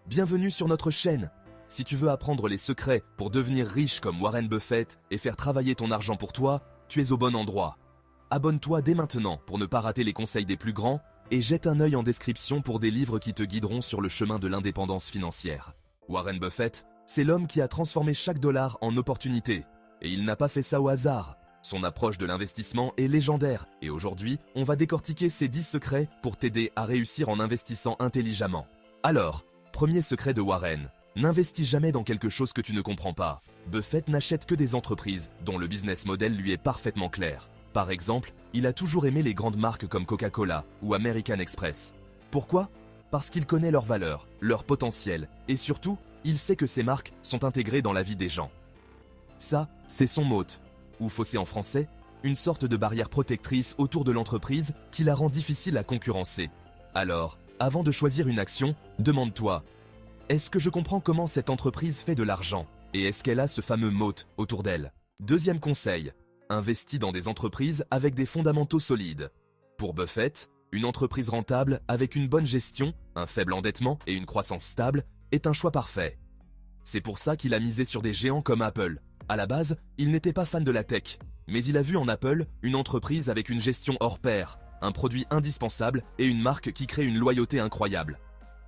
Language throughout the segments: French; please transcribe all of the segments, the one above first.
Bienvenue sur notre chaîne. Si tu veux apprendre les secrets pour devenir riche comme Warren Buffett et faire travailler ton argent pour toi, tu es au bon endroit. Abonne-toi dès maintenant pour ne pas rater les conseils des plus grands et jette un œil en description pour des livres qui te guideront sur le chemin de l'indépendance financière. Warren Buffett, c'est l'homme qui a transformé chaque dollar en opportunité. Et il n'a pas fait ça au hasard. Son approche de l'investissement est légendaire et aujourd'hui, on va décortiquer ces 10 secrets pour t'aider à réussir en investissant intelligemment. Alors, premier secret de Warren, n'investis jamais dans quelque chose que tu ne comprends pas. Buffett n'achète que des entreprises dont le business model lui est parfaitement clair. Par exemple, il a toujours aimé les grandes marques comme Coca-Cola ou American Express. Pourquoi ? Parce qu'il connaît leurs valeurs, leur potentiel et surtout, il sait que ces marques sont intégrées dans la vie des gens. Ça, c'est son moat, ou faussé en français, une sorte de barrière protectrice autour de l'entreprise qui la rend difficile à concurrencer. Alors, avant de choisir une action, demande-toi, est-ce que je comprends comment cette entreprise fait de l'argent et est-ce qu'elle a ce fameux moat autour d'elle ? Deuxième conseil, investis dans des entreprises avec des fondamentaux solides. Pour Buffett, une entreprise rentable avec une bonne gestion, un faible endettement et une croissance stable est un choix parfait. C'est pour ça qu'il a misé sur des géants comme Apple. À la base, il n'était pas fan de la tech, mais il a vu en Apple une entreprise avec une gestion hors pair, un produit indispensable et une marque qui crée une loyauté incroyable.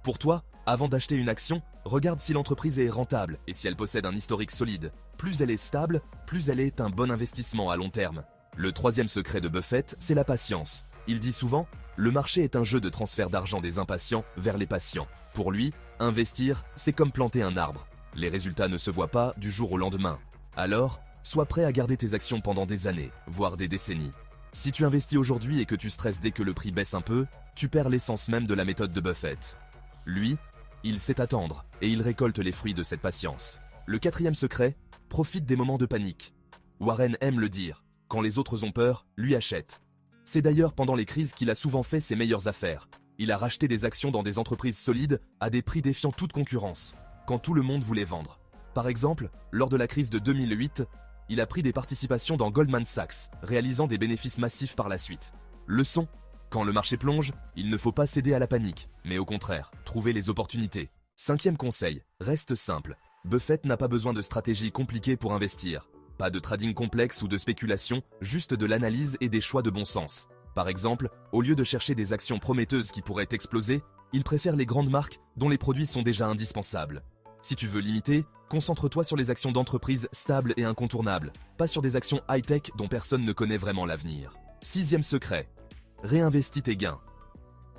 Pour toi, avant d'acheter une action, regarde si l'entreprise est rentable et si elle possède un historique solide. Plus elle est stable, plus elle est un bon investissement à long terme. Le troisième secret de Buffett, c'est la patience. Il dit souvent, le marché est un jeu de transfert d'argent des impatients vers les patients. Pour lui, investir, c'est comme planter un arbre. Les résultats ne se voient pas du jour au lendemain. Alors, sois prêt à garder tes actions pendant des années, voire des décennies. Si tu investis aujourd'hui et que tu stresses dès que le prix baisse un peu, tu perds l'essence même de la méthode de Buffett. Lui, il sait attendre et il récolte les fruits de cette patience. Le quatrième secret, profite des moments de panique. Warren aime le dire, quand les autres ont peur, lui achète. C'est d'ailleurs pendant les crises qu'il a souvent fait ses meilleures affaires. Il a racheté des actions dans des entreprises solides à des prix défiant toute concurrence, quand tout le monde voulait vendre. Par exemple, lors de la crise de 2008, il a pris des participations dans Goldman Sachs, réalisant des bénéfices massifs par la suite. Leçon, quand le marché plonge, il ne faut pas céder à la panique, mais au contraire, trouver les opportunités. Cinquième conseil, reste simple. Buffett n'a pas besoin de stratégies compliquées pour investir. Pas de trading complexe ou de spéculation, juste de l'analyse et des choix de bon sens. Par exemple, au lieu de chercher des actions prometteuses qui pourraient exploser, il préfère les grandes marques dont les produits sont déjà indispensables. Si tu veux limiter, concentre-toi sur les actions d'entreprises stables et incontournables, pas sur des actions high-tech dont personne ne connaît vraiment l'avenir. Sixième secret, réinvestis tes gains.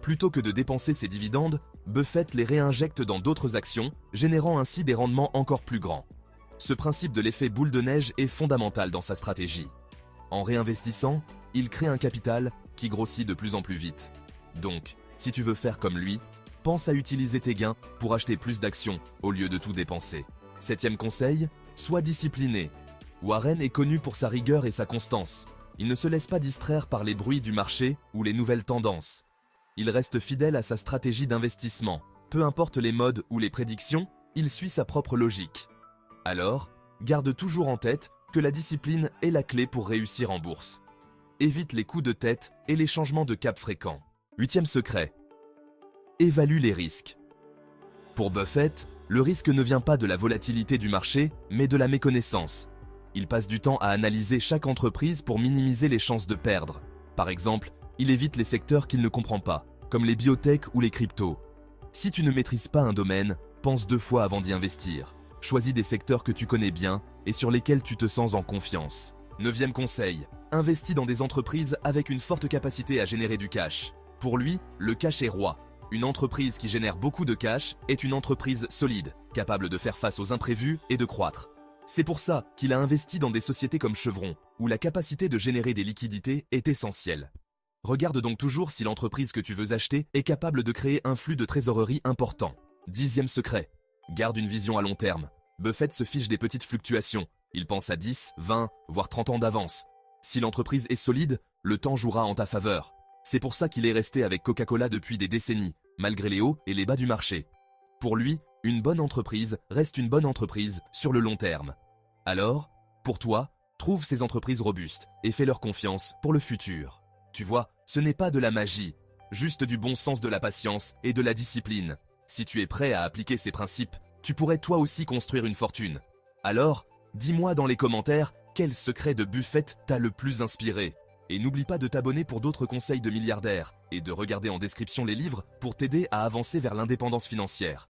Plutôt que de dépenser ses dividendes, Buffett les réinjecte dans d'autres actions, générant ainsi des rendements encore plus grands. Ce principe de l'effet boule de neige est fondamental dans sa stratégie. En réinvestissant, il crée un capital qui grossit de plus en plus vite. Donc, si tu veux faire comme lui, pense à utiliser tes gains pour acheter plus d'actions au lieu de tout dépenser. Septième conseil, sois discipliné. Warren est connu pour sa rigueur et sa constance. Il ne se laisse pas distraire par les bruits du marché ou les nouvelles tendances. Il reste fidèle à sa stratégie d'investissement. Peu importe les modes ou les prédictions, il suit sa propre logique. Alors, garde toujours en tête que la discipline est la clé pour réussir en bourse. Évite les coups de tête et les changements de cap fréquents. Huitième secret, évalue les risques. Pour Buffett, le risque ne vient pas de la volatilité du marché, mais de la méconnaissance. Il passe du temps à analyser chaque entreprise pour minimiser les chances de perdre. Par exemple, il évite les secteurs qu'il ne comprend pas, comme les biotech ou les cryptos. Si tu ne maîtrises pas un domaine, pense 2 fois avant d'y investir. Choisis des secteurs que tu connais bien et sur lesquels tu te sens en confiance. Neuvième conseil, investis dans des entreprises avec une forte capacité à générer du cash. Pour lui, le cash est roi. Une entreprise qui génère beaucoup de cash est une entreprise solide, capable de faire face aux imprévus et de croître. C'est pour ça qu'il a investi dans des sociétés comme Chevron, où la capacité de générer des liquidités est essentielle. Regarde donc toujours si l'entreprise que tu veux acheter est capable de créer un flux de trésorerie important. Dixième secret, garde une vision à long terme. Buffett se fiche des petites fluctuations. Il pense à 10, 20, voire 30 ans d'avance. Si l'entreprise est solide, le temps jouera en ta faveur. C'est pour ça qu'il est resté avec Coca-Cola depuis des décennies, malgré les hauts et les bas du marché. Pour lui, une bonne entreprise reste une bonne entreprise sur le long terme. Alors, pour toi, trouve ces entreprises robustes et fais-leur confiance pour le futur. Tu vois, ce n'est pas de la magie, juste du bon sens de la patience et de la discipline. Si tu es prêt à appliquer ces principes, tu pourrais toi aussi construire une fortune. Alors, dis-moi dans les commentaires quel secret de Buffett t'a le plus inspiré. Et n'oublie pas de t'abonner pour d'autres conseils de milliardaires et de regarder en description les livres pour t'aider à avancer vers l'indépendance financière.